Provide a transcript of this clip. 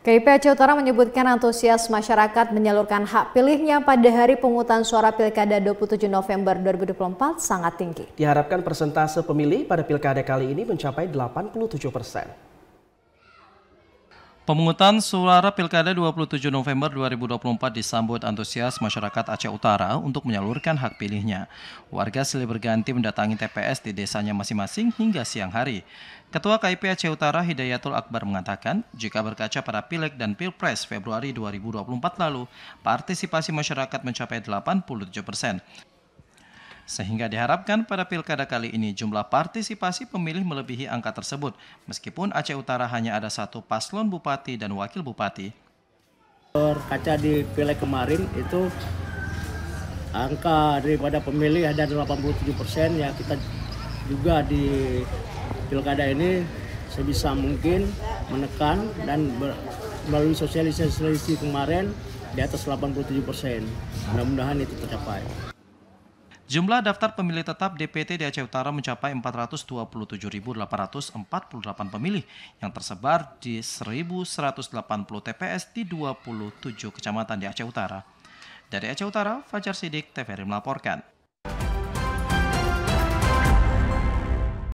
KIP Aceh Utara menyebutkan antusias masyarakat menyalurkan hak pilihnya pada hari pemungutan suara Pilkada 27 November 2024 sangat tinggi. Diharapkan persentase pemilih pada Pilkada kali ini mencapai 87%. Pemungutan suara Pilkada 27 November 2024 disambut antusias masyarakat Aceh Utara untuk menyalurkan hak pilihnya. Warga silih berganti mendatangi TPS di desanya masing-masing hingga siang hari. Ketua KIP Aceh Utara Hidayatul Akbar mengatakan, jika berkaca pada Pileg dan Pilpres Februari 2024 lalu, partisipasi masyarakat mencapai 87%. Sehingga diharapkan pada pilkada kali ini jumlah partisipasi pemilih melebihi angka tersebut, meskipun Aceh Utara hanya ada satu paslon bupati dan wakil bupati. Berkaca di pileg kemarin itu angka daripada pemilih ada 87%, ya kita juga di pilkada ini sebisa mungkin menekan dan melalui sosialisasi kemarin di atas 87%. Mudah-mudahan itu tercapai. Jumlah daftar pemilih tetap DPT di Aceh Utara mencapai 427.848 pemilih yang tersebar di 1.180 TPS di 27 kecamatan di Aceh Utara. Dari Aceh Utara, Fajar Sidik, TVRI melaporkan.